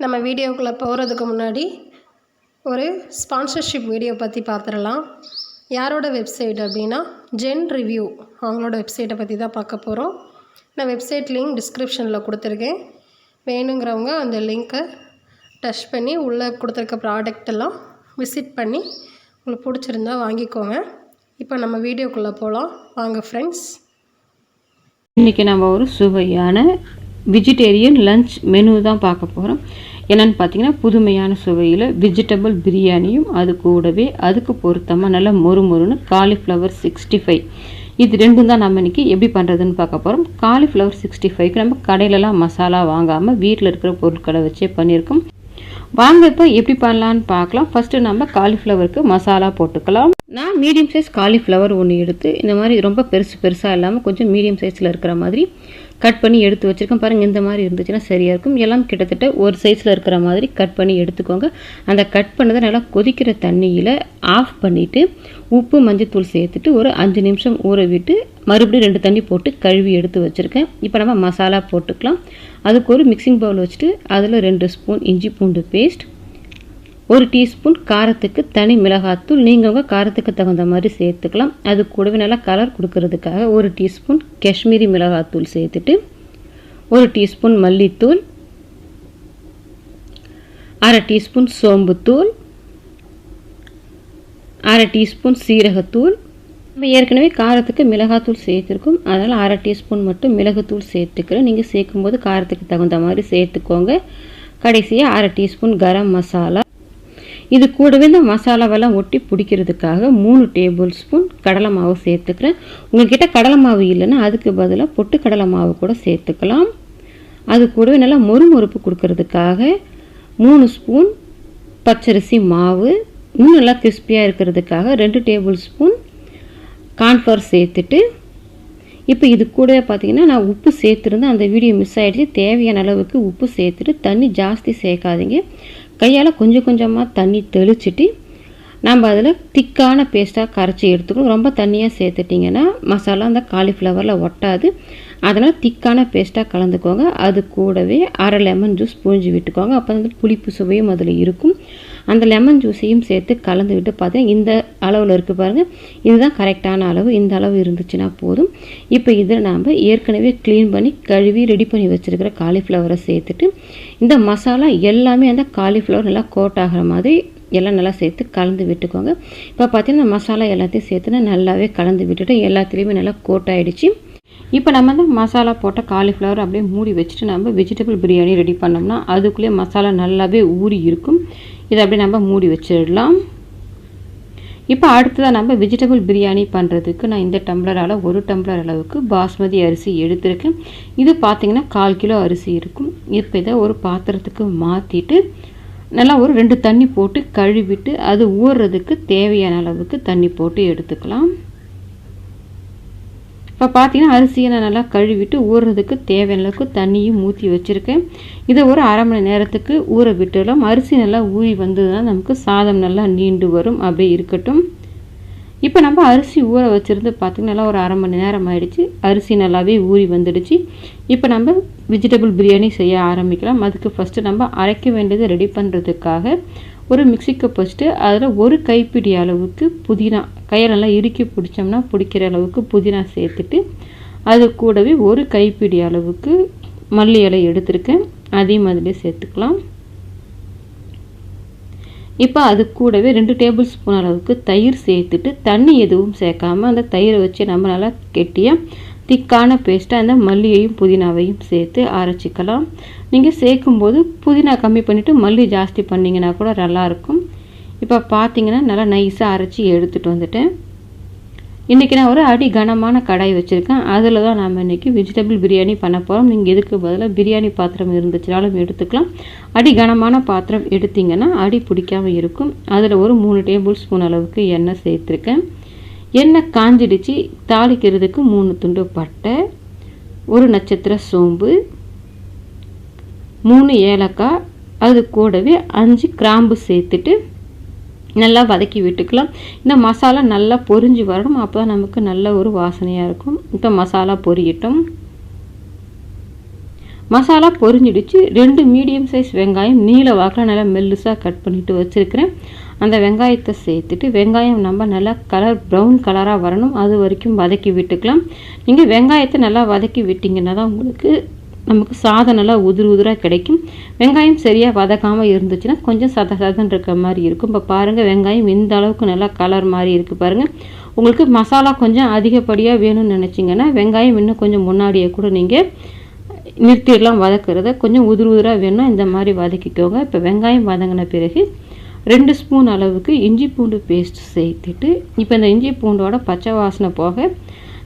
நம்ம வீடியோக்குள்ளே போகிறதுக்கு முன்னாடி ஒரு ஸ்பான்சர்ஷிப் வீடியோ பற்றி பார்த்துடலாம். யாரோட வெப்சைட் அப்படின்னா ஜென் ரிவ்யூ, அவங்களோட வெப்சைட்டை பற்றி தான் பார்க்க போகிறோம். நான் வெப்சைட் லிங்க் டிஸ்கிரிப்ஷனில் கொடுத்துருக்கேன். வேணுங்கிறவங்க அந்த லிங்க்கை டச் பண்ணி உள்ளே கொடுத்துருக்க ப்ராடக்டெல்லாம் விசிட் பண்ணி உங்களுக்கு பிடிச்சிருந்தா வாங்கிக்கோங்க. இப்போ நம்ம வீடியோக்குள்ளே போகலாம் வாங்க ஃப்ரெண்ட்ஸ். இன்றைக்கி நம்ம ஒரு சுவையான வெஜிடேரியன் லஞ்ச் மெனு தான் பார்க்க போகிறோம். என்னென்னு பார்த்தீங்கன்னா, புதுமையான சுவையில் வெஜிடபிள் பிரியாணியும் அது கூடவே அதுக்கு பொருத்தமாக நல்லா மொறுமொறுன்னு காலிஃப்ளவர் 65, இது ரெண்டும் தான் நம்ம இன்றைக்கி எப்படி பண்ணுறதுன்னு பார்க்க போகிறோம். காலிஃப்ளவர் 65க்கு நம்ம கடையிலலாம் மசாலா வாங்காமல் வீட்டில் இருக்கிற பொருட்களை வச்சே பண்ணியிருக்கோம். வாங்க இப்போ எப்படி பண்ணலான்னு பார்க்கலாம். ஃபஸ்ட்டு நம்ம காலிஃப்ளவருக்கு மசாலா போட்டுக்கலாம். நான் மீடியம் சைஸ் காலிஃப்ளவர் ஒன்று எடுத்து இந்த மாதிரி ரொம்ப பெருசாக இல்லாமல் கொஞ்சம் மீடியம் சைஸில் இருக்கிற மாதிரி கட் பண்ணி எடுத்து வச்சுருக்கேன். பாருங்கள், இந்த மாதிரி இருந்துச்சுன்னா சரியாக இருக்கும். எல்லாம் கிட்டத்தட்ட ஒரு சைஸில் இருக்கிற மாதிரி கட் பண்ணி எடுத்துக்கோங்க. அந்த கட் பண்ணதை நல்லா கொதிக்கிற தண்ணியில் ஆஃப் பண்ணிவிட்டு உப்பு மஞ்சத்தூள் சேர்த்துட்டு ஒரு 5 நிமிஷம் ஊற விட்டு மறுபடியும் 2 தண்ணி போட்டு கழுவி எடுத்து வச்சுருக்கேன். இப்போ நம்ம மசாலா போட்டுக்கலாம். அதுக்கு ஒரு மிக்சிங் பவுல் வச்சுட்டு அதில் 2 ஸ்பூன் இஞ்சி பூண்டு பேஸ்ட், 1 டீஸ்பூன் காரத்துக்கு தனி மிளகாத்தூள், நீங்கள் உங்கள் காரத்துக்கு தகுந்த மாதிரி சேர்த்துக்கலாம். அது கூடவே நல்லா கலர் கொடுக்கறதுக்காக 1 டீஸ்பூன் காஷ்மீரி மிளகாத்தூள் சேர்த்துட்டு 1 டீஸ்பூன் மல்லித்தூள், 1/2 டீஸ்பூன் சோம்புத்தூள், 1/2 டீஸ்பூன் சீரகத்தூள். நம்ம ஏற்கனவே காரத்துக்கு மிளகாத்தூள் சேர்த்துருக்கோம், அதனால் 1/2 டீஸ்பூன் மட்டும் மிளகுத்தூள் சேர்த்துக்கிறேன். நீங்கள் சேர்க்கும்போது காரத்துக்கு தகுந்த மாதிரி சேர்த்துக்கோங்க. கடைசியாக 1/2 டீஸ்பூன் கரம் மசாலா. இது கூடவே இந்த மசாலாவெல்லாம் ஒட்டி பிடிக்கிறதுக்காக 3 டேபிள் ஸ்பூன் கடலை மாவு சேர்த்துக்கிறேன். உங்கள்கிட்ட கடலை மாவு இல்லைன்னா அதுக்கு பதிலாக பொட்டு கடலை மாவு கூட சேர்த்துக்கலாம். அது கூடவே நல்லா மொறுமொறுப்பு கொடுக்கறதுக்காக 3 ஸ்பூன் பச்சரிசி மாவு, இன்னும் நல்லா கிறிஸ்பியாக இருக்கிறதுக்காக 2 டேபிள் ஸ்பூன் கார்ன்ஃப்ளவர் சேர்த்துட்டு, இப்போ இது கூட பார்த்தீங்கன்னா நான் உப்பு சேர்த்துருந்தேன், அந்த வீடியோ மிஸ் ஆகிடுச்சு. தேவையான அளவுக்கு உப்பு சேர்த்துட்டு தண்ணி ஜாஸ்தி சேர்க்காதீங்க. கையால் கொஞ்சம் கொஞ்சமாக தண்ணி தெளிச்சிட்டு நம்ம அதில் திக்கான பேஸ்ட்டாக கரைச்சி எடுத்துக்கணும். ரொம்ப தண்ணியாக சேர்த்துட்டிங்கன்னா மசாலா அந்த காலிஃப்ளவரில் ஒட்டாது. அதனால் திக்கான பேஸ்ட்டாக கலந்துக்கோங்க. அது கூடவே 1/2 லெமன் ஜூஸ் புழிஞ்சு விட்டுக்கோங்க. அப்போ வந்து புளிப்பு சுவையும் அதில் இருக்கும். அந்த லெமன் ஜூஸையும் சேர்த்து கலந்து விட்டு பார்த்தீங்கன்னா இந்த அளவில் இருக்குது பாருங்கள், இதுதான் கரெக்டான அளவு. இந்த அளவு இருந்துச்சுன்னா போதும். இப்போ இதில் நாம் ஏற்கனவே க்ளீன் பண்ணி கழுவி ரெடி பண்ணி வச்சுருக்கிற காலிஃப்ளவரை சேர்த்துட்டு இந்த மசாலா எல்லாமே அந்த காலிஃப்ளவர் நல்லா கோட் ஆகிற மாதிரி எல்லாம் நல்லா சேர்த்து கலந்து விட்டுக்கோங்க. இப்போ பார்த்தீங்கன்னா மசாலா எல்லாத்தையும் சேர்த்துனா நல்லாவே கலந்து விட்டுட்டு எல்லாத்துலேயுமே நல்லா கோட் ஆகிடுச்சு. இப்போ நம்ம அந்த மசாலா போட்ட காலிஃப்ளவர் அப்படியே மூடி வச்சுட்டு நம்ம வெஜிடபிள் பிரியாணி ரெடி பண்ணோம்னா அதுக்குள்ளேயே மசாலா நல்லாவே ஊறி இருக்கும். இதை அப்படியே நம்ம மூடி வச்சிடலாம். இப்போ அடுத்ததாக நம்ம வெஜிடபிள் பிரியாணி பண்ணுறதுக்கு நான் இந்த டம்ளரால் 1 டம்ளர் அளவுக்கு பாஸ்மதி அரிசி எடுத்திருக்கேன். இது பார்த்திங்கன்னா 1/4 கிலோ அரிசி இருக்கும். இப்போ இதை ஒரு பாத்திரத்துக்கு மாற்றிட்டு நல்லா ஒரு 2 தண்ணி போட்டு கழுவிட்டு அது ஊறுறதுக்கு தேவையான அளவுக்கு தண்ணி போட்டு எடுத்துக்கலாம். இப்போ பார்த்தீங்கன்னா அரிசியை நான் நல்லா கழுவிட்டு ஊறுறதுக்கு தேவையான அளவுக்கு தண்ணியும் ஊற்றி வச்சுருக்கேன். இதை ஒரு 1/2 மணி நேரத்துக்கு ஊற விட்டுடலாம். அரிசி நல்லா ஊறி வந்ததுன்னா நமக்கு சாதம் நல்லா நீண்டு வரும். அப்படியே இருக்கட்டும். இப்போ நம்ம அரிசி ஊற வச்சுருந்து பார்த்திங்கன்னா நல்லா ஒரு 1/2 மணி நேரம் ஆகிடுச்சு. அரிசி நல்லாவே ஊறி வந்துடுச்சு. இப்போ நம்ம வெஜிடபிள் பிரியாணி செய்ய ஆரம்பிக்கலாம். அதுக்கு ஃபஸ்ட்டு நம்ம அரைக்க வேண்டியது ரெடி பண்ணுறதுக்காக ஒரு மிக்ஸி கப் வச்சுட்டு அதில் 1 கைப்பிடி அளவுக்கு புதினா, கையை நல்லா இறுக்கி பிடிச்சோம்னா பிடிக்கிற அளவுக்கு புதினா சேர்த்துட்டு அது கூடவே 1 கைப்பிடி அளவுக்கு மல்லி இலை எடுத்திருக்கேன், அதையும் அதிலே சேர்த்துக்கலாம். இப்போ அது கூடவே 2 டேபிள் ஸ்பூன் அளவுக்கு தயிர் சேர்த்துட்டு தண்ணி எதுவும் சேர்க்காமல் அந்த தயிரை வச்சு நம்ம நல்லா கெட்டியாக திக்கான பேஸ்ட்டாக அந்த மல்லியையும் புதினாவையும் சேர்த்து அரைச்சிக்கலாம். நீங்கள் சேர்க்கும்போது புதினா கம்மி பண்ணிவிட்டு மல்லி ஜாஸ்தி பண்ணிங்கன்னா கூட நல்லாயிருக்கும். இப்போ பார்த்தீங்கன்னா நல்லா நைஸாக அரைச்சி எடுத்துகிட்டு வந்துட்டேன். இன்றைக்கி நான் ஒரு அடி கனமான கடாய் வச்சுருக்கேன். அதில் தான் நம்ம இன்றைக்கி வெஜிடபிள் பிரியாணி பண்ண போகிறோம். நீங்கள் இதுக்கு பதிலாக பிரியாணி பாத்திரம் இருந்துச்சுனாலும் எடுத்துக்கலாம். அடி கனமான பாத்திரம் எடுத்திங்கன்னா அடி பிடிக்காமல் இருக்கும். அதில் ஒரு 3 டேபிள் ஸ்பூன் அளவுக்கு எண்ணெய் சேர்த்துருக்கேன். எண்ணெய் காஞ்சிடுச்சு. தாளிக்கிறதுக்கு 3 துண்டு பட்டை, 1 நட்சத்திர சோம்பு, 3 ஏலக்காய், அது கூடவே 5 கிராம்பு சேர்த்துட்டு நல்லா வதக்கி விட்டுக்கலாம். இந்த மசாலா நல்லா பொரிஞ்சு வரணும். அப்போ தான் நமக்கு நல்ல ஒரு வாசனையாக இருக்கும். இப்போ மசாலா பொரியட்டும். மசாலா பொரிஞ்சிடுச்சு. 2 மீடியம் சைஸ் வெங்காயம் நீல வாக்கில் நல்லா மெல்லுசாக கட் பண்ணிவிட்டு வச்சுருக்கிறேன். அந்த வெங்காயத்தை சேர்த்துட்டு வெங்காயம் நம்ம நல்லா ப்ரௌன் கலராக வரணும், அது வரைக்கும் வதக்கி விட்டுக்கலாம். நீங்கள் வெங்காயத்தை நல்லா வதக்கி விட்டிங்கன்னா தான் நமக்கு சாதம் நல்லா உதிராக கிடைக்கும். வெங்காயம் சரியாக வதக்காமல் இருந்துச்சுன்னா கொஞ்சம் சதன்னு இருக்க மாதிரி இருக்கும். இப்போ பாருங்கள், வெங்காயம் இந்த அளவுக்கு நல்லா கலர் மாதிரி இருக்குது பாருங்கள். உங்களுக்கு மசாலா கொஞ்சம் அதிகப்படியாக வேணும்னு நினச்சிங்கன்னா வெங்காயம் இன்னும் கொஞ்சம் முன்னாடியே கூட நீங்கள் நிறுத்திடலாம் வதக்கிறத. கொஞ்சம் உதிராக வேணும்னா இந்த மாதிரி வதக்கிக்கோங்க. இப்போ வெங்காயம் வதங்கின பிறகு 2 ஸ்பூன் அளவுக்கு இஞ்சி பூண்டு பேஸ்ட் சேர்த்துட்டு இப்போ இந்த இஞ்சி பூண்டோட பச்சை வாசனை போக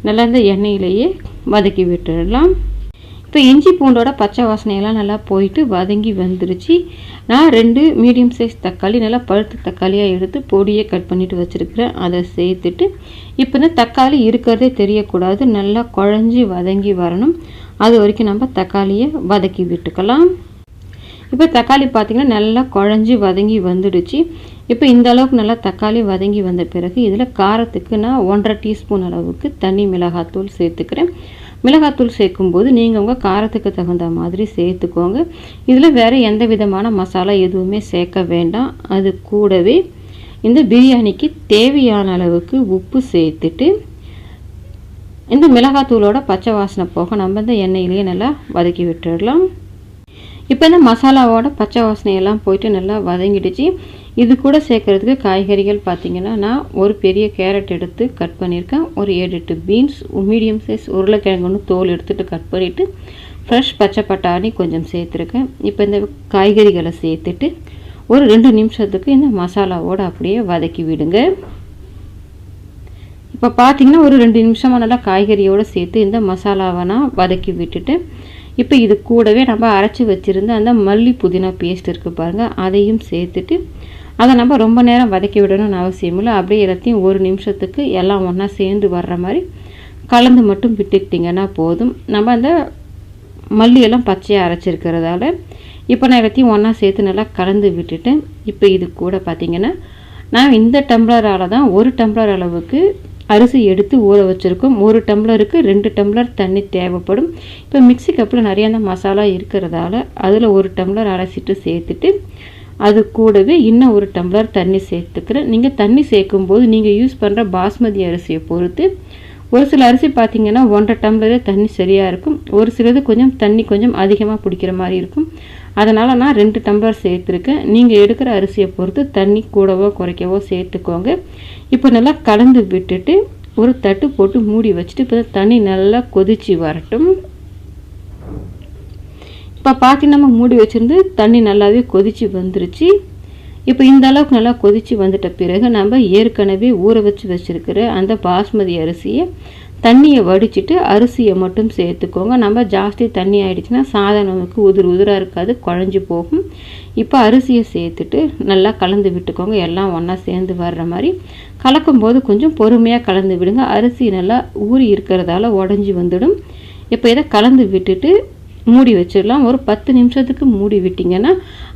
நல்லா இந்த எண்ணெயிலேயே வதக்கி விட்டுடலாம். இப்போ இஞ்சி பூண்டோட பச்சை வாசனையெல்லாம் நல்லா போயிட்டு வதங்கி வந்துருச்சு. நான் 2 மீடியம் சைஸ் தக்காளி நல்லா பழுத்த தக்காளியாக எடுத்து பொடியை கட் பண்ணிவிட்டு வச்சுருக்கிறேன். அதை சேர்த்துட்டு இப்போ இந்த தக்காளி இருக்கிறதே தெரியக்கூடாது, நல்லா குழஞ்சி வதங்கி வரணும். அது வரைக்கும் நம்ம தக்காளியை வதக்கி விட்டுக்கலாம். இப்போ தக்காளி பார்த்திங்கன்னா நல்லா குழஞ்சி வதங்கி வந்துடுச்சு. இப்போ இந்த அளவுக்கு நல்லா தக்காளி வதங்கி வந்த பிறகு இதில் காரத்துக்கு நான் 1.5 டீஸ்பூன் அளவுக்கு தனி மிளகாத்தூள் சேர்த்துக்கிறேன். மிளகாத்தூள் சேர்க்கும்போது நீங்கள் உங்கள் காரத்துக்கு தகுந்த மாதிரி சேர்த்துக்கோங்க. இதில் வேறு எந்த விதமான மசாலா எதுவுமே சேர்க்க வேண்டாம். அது கூடவே இந்த பிரியாணிக்கு தேவையான அளவுக்கு உப்பு சேர்த்துட்டு இந்த மிளகாத்தூளோட பச்சை வாசனை போக நம்ம இந்த எண்ணெயிலேயே நல்லா வதக்கி விட்டுடலாம். இப்போ இந்த மசாலாவோட பச்சை வாசனையெல்லாம் போயிட்டு நல்லா வதங்கிடுச்சு. இது கூட சேர்க்குறதுக்கு காய்கறிகள் பார்த்திங்கன்னா நான் ஒரு பெரிய கேரட் எடுத்து கட் பண்ணியிருக்கேன், ஒரு 7-8 பீன்ஸ், மீடியம் சைஸ் உருளைக்கிழங்கு தோல் எடுத்துகிட்டு கட் பண்ணிவிட்டு ஃப்ரெஷ் பச்சை பட்டாணி கொஞ்சம் சேர்த்துருக்கேன். இப்போ இந்த காய்கறிகளை சேர்த்துட்டு ஒரு 2 நிமிஷத்துக்கு இந்த மசாலாவோடு அப்படியே வதக்கி விடுங்க. இப்போ பார்த்திங்கன்னா ஒரு 2 நிமிஷமாக நல்லா காய்கறியோடு சேர்த்து இந்த மசாலாவை நான் வதக்கி விட்டுட்டு இப்போ இது கூடவே நம்ம அரைச்சி வச்சுருந்த அந்த மல்லி புதினா பேஸ்ட் இருக்குது பாருங்கள், அதையும் சேர்த்துட்டு அதை நம்ம ரொம்ப நேரம் வதக்கி விடணும்னு அவசியம் இல்லை. அப்படியே எல்லாத்தையும் 1 நிமிஷத்துக்கு எல்லாம் ஒன்றா சேர்ந்து வர்ற மாதிரி கலந்து மட்டும் விட்டுக்கிட்டிங்கன்னா போதும். நம்ம அந்த மல்லியெல்லாம் பச்சையாக அரைச்சிருக்கிறதால இப்போ நான் எல்லாத்தையும் ஒன்றா சேர்த்து நல்லா கலந்து விட்டுட்டேன். இப்போ இது கூட பார்த்திங்கன்னா நான் இந்த டம்ளரால் தான் 1 டம்ளர் அளவுக்கு அரிசி எடுத்து ஊற வச்சுருக்கோம். 1 டம்ளருக்கு 2 டம்ளர் தண்ணி தேவைப்படும். இப்போ மிக்ஸி கப்பில் நிறைய அந்த மசாலா இருக்கிறதால அதில் 1 டம்ளர் அரைச்சிட்டு சேர்த்துட்டு அது கூடவே இன்னும் 1 டம்ளர் தண்ணி சேர்த்துக்கிறேன். நீங்கள் தண்ணி சேர்க்கும்போது நீங்கள் யூஸ் பண்ணுற பாஸ்மதி அரிசியை பொறுத்து ஒரு சில அரிசி பார்த்திங்கன்னா 1.5 டம்ளரே தண்ணி சரியாக இருக்கும், ஒரு சிலது கொஞ்சம் தண்ணி கொஞ்சம் அதிகமாக பிடிக்கிற மாதிரி இருக்கும். அதனால் நான் 2 டம்ளர் சேர்த்துருக்கேன். நீங்கள் எடுக்கிற அரிசியை பொறுத்து தண்ணி கூடவோ குறைக்கவோ சேர்த்துக்கோங்க. இப்போ நல்லா கலந்து விட்டுட்டு ஒரு தட்டு போட்டு மூடி வச்சுட்டு இப்போ தண்ணி நல்லா கொதிச்சு வரட்டும். இப்போ பார்த்திங்கன்னா நம்ம மூடி வச்சுருந்து தண்ணி நல்லாவே கொதிச்சு வந்துருச்சு. இப்போ இந்த அளவுக்கு நல்லா கொதிச்சு வந்துட்ட பிறகு நம்ம ஏற்கனவே ஊற வச்சுருக்கிற அந்த பாஸ்மதி அரிசியை தண்ணியை வடிச்சிட்டு அரிசியை மட்டும் சேர்த்துக்கோங்க. நம்ம ஜாஸ்தி தண்ணி ஆகிடுச்சுன்னா சாதம் நமக்கு உதிராக இருக்காது, குழஞ்சி போகும். இப்போ அரிசியை சேர்த்துட்டு நல்லா கலந்து விட்டுக்கோங்க. எல்லாம் ஒன்றா சேர்ந்து வர்ற மாதிரி கலக்கும்போது கொஞ்சம் பொறுமையாக கலந்து விடுங்க. அரிசி நல்லா ஊறி இருக்கிறதால உடஞ்சி வந்துடும். இப்போ இதை கலந்து விட்டுட்டு மூடி வச்சிடலாம். ஒரு 10 நிமிஷத்துக்கு மூடி விட்டிங்கன்னா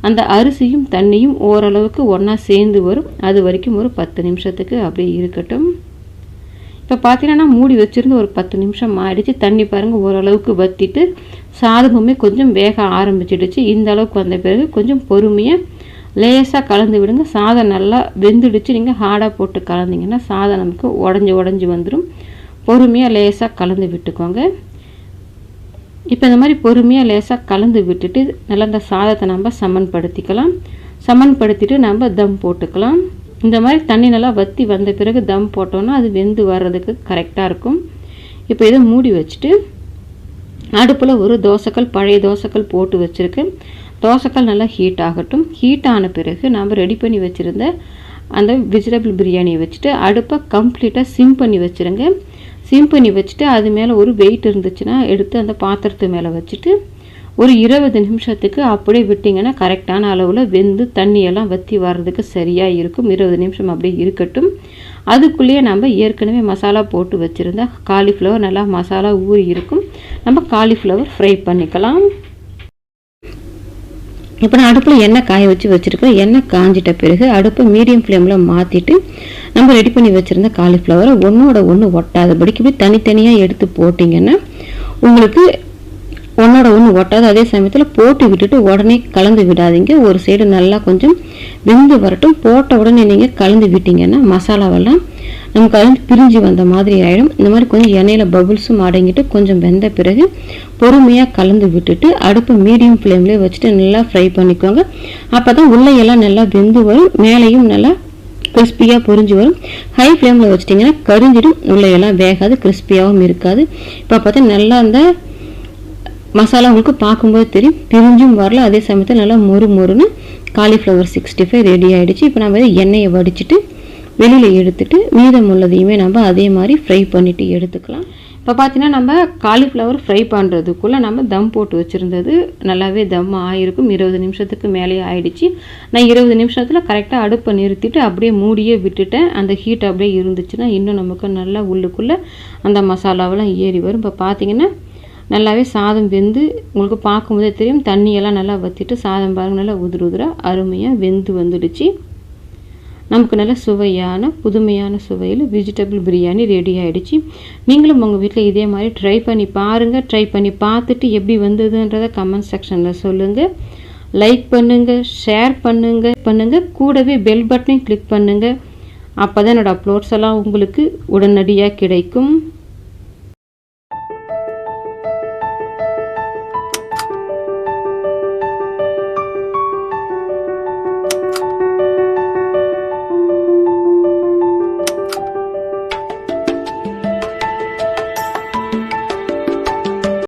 அந்த அரிசியும் தண்ணியும் ஓரளவுக்கு ஒன்றா சேர்ந்து வரும். அது வரைக்கும் ஒரு 10 நிமிஷத்துக்கு அப்படியே இருக்கட்டும். இப்போ பார்த்தீங்கன்னா மூடி வச்சுருந்து ஒரு 10 நிமிஷம் ஆகிடுச்சு. தண்ணி பாருங்கள் ஓரளவுக்கு வற்றிட்டு சாதமுமே கொஞ்சம் வேக ஆரம்பிச்சிடுச்சு. இந்த அளவுக்கு வந்த பிறகு கொஞ்சம் பொறுமையாக லேசாக கலந்து விடுங்க. சாதம் நல்லா வெந்துடுச்சு. நீங்கள் ஹார்டாக போட்டு கலந்திங்கன்னா சாதம் நமக்கு உடஞ்சி வந்துடும். பொறுமையாக லேசாக கலந்து விட்டுக்கோங்க. இப்போ இந்த மாதிரி பொறுமையாக லேசாக கலந்து விட்டுட்டு நல்லா இந்த சாதத்தை நம்ம சமன்படுத்திட்டு நம்ம தம் போட்டுக்கலாம். இந்த மாதிரி தண்ணி நல்லா வற்றி வந்த பிறகு தம் போட்டோன்னா அது வெந்து வர்றதுக்கு கரெக்டாக இருக்கும். இப்போ இதை மூடி வச்சுட்டு அடுப்பில் ஒரு தோசைக்கல், பழைய தோசைக்கல் போட்டு வச்சுருக்கேன். தோசைக்கல் நல்லா ஹீட் ஆகட்டும். ஹீட் ஆன பிறகு நம்ம ரெடி பண்ணி வச்சுருந்த அந்த வெஜிடபிள் பிரியாணியை வச்சுட்டு அடுப்பை கம்ப்ளீட்டாக சிம் பண்ணி வச்சுருங்க. சிம் பண்ணி வச்சுட்டு அது மேலே ஒரு வெயிட் இருந்துச்சுன்னா எடுத்து அந்த பாத்திரத்து மேலே வச்சுட்டு ஒரு 20 நிமிஷத்துக்கு அப்படியே விட்டிங்கன்னா கரெக்டான அளவில் வெந்து தண்ணியெல்லாம் வற்றி வர்றதுக்கு சரியாக இருக்கும். 20 நிமிஷம் அப்படியே இருக்கட்டும். அதுக்குள்ளேயே நம்ம ஏற்கனவே மசாலா போட்டு வச்சுருந்தா காலிஃப்ளவர் நல்லா மசாலா ஊறி இருக்கும். நம்ம காலிஃப்ளவர் ஃப்ரை பண்ணிக்கலாம். இப்போ நான் அடுப்பில் எண்ணெய் காய வச்சுருக்கேன். எண்ணெய் காஞ்சிட்ட பிறகு அடுப்பை மீடியம் ஃப்ளேமில் மாற்றிட்டு நம்ம ரெடி பண்ணி வச்சுருந்த காலிஃப்ளவரை ஒன்றோட ஒன்று ஒட்டாதபடிக்கு இப்படி தனித்தனியாக எடுத்து போட்டிங்கன்னா உங்களுக்கு ஒன்றோட ஒன்று ஒட்டாது. அதே சமயத்தில் போட்டு விட்டுட்டு உடனே கலந்து விடாதீங்க. ஒரு சைடு நல்லா கொஞ்சம் வெந்து வரட்டும். போட்ட உடனே நீங்கள் கலந்து விட்டீங்கன்னா மசாலாவெல்லாம் நமக்கு கலந்து பிரிஞ்சு வந்த மாதிரி ஆகிடும். இந்த மாதிரி கொஞ்சம் எண்ணெயில் பபுள்ஸும் அடங்கிட்டு கொஞ்சம் வெந்த பிறகு பொறுமையாக கலந்து விட்டுட்டு அடுப்பை மீடியம் ஃப்ளேம்லேயே வச்சுட்டு நல்லா ஃப்ரை பண்ணிக்கோங்க. அப்போ தான் உள்ளையெல்லாம் நல்லா வெந்து வரும், மேலேயும் நல்லா கிறிஸ்பியாக பொரிஞ்சு வரும். ஹை ஃப்ளேமில் வச்சிட்டிங்கன்னா கரிஞ்சிடும், உள்ளையெல்லாம் வேகாது, கிறிஸ்பியாகவும் இருக்காது. இப்போ பார்த்தா நல்லா அந்த மசாலா உங்களுக்கு பார்க்கும்போது தெரியும், பிரிஞ்சும் வரல. அதே சமயத்தில் நல்லா மொறுன்னு காலிஃப்ளவர் 65 ரெடி ஆகிடுச்சு. இப்போ நம்ம எண்ணெயை வடிச்சிட்டு வெளியில் எடுத்துட்டு மீதம் உள்ளதையுமே நம்ம அதே மாதிரி ஃப்ரை பண்ணிவிட்டு எடுத்துக்கலாம். இப்போ பார்த்தீங்கன்னா நம்ம காலிஃப்ளவர் ஃப்ரை பண்ணுறதுக்குள்ளே நம்ம தம் போட்டு வச்சுருந்தது நல்லாவே தம் ஆகிருக்கும். 20 நிமிஷத்துக்கு மேலே ஆயிடுச்சு. நான் 20 நிமிஷத்தில் கரெக்டாக அடுப்பை நிறுத்திட்டு அப்படியே மூடியே விட்டுட்டேன். அந்த ஹீட் அப்படியே இருந்துச்சுன்னா இன்னும் நமக்கு நல்லா உள்ளுக்குள்ளே அந்த மசாலாவெல்லாம் ஏறி வரும். இப்போ பார்த்தீங்கன்னா நல்லாவே சாதம் வெந்து உங்களுக்கு பார்க்கும்போதே தெரியும், தண்ணியெல்லாம் நல்லா வற்றிட்டு சாதம் பாருங்கள் நல்லா உதிராக அருமையாக வெந்து வந்துடுச்சு. நமக்கு நல்ல சுவையான புதுமையான சுவையில் வெஜிடபிள் பிரியாணி ரெடி ஆகிடுச்சு. நீங்களும் உங்கள் வீட்டில் இதே மாதிரி ட்ரை பண்ணி பாருங்கள். ட்ரை பண்ணி பார்த்துட்டு எப்படி வந்ததுன்றதை கமெண்ட் செக்ஷனில் சொல்லுங்கள். லைக் பண்ணுங்கள், ஷேர் பண்ணுங்கள், கூடவே பெல் பட்டனையும் கிளிக் பண்ணுங்கள். அப்போ தான் என்னோடய அப்லோட்ஸ் எல்லாம் உங்களுக்கு உடனடியாக கிடைக்கும்.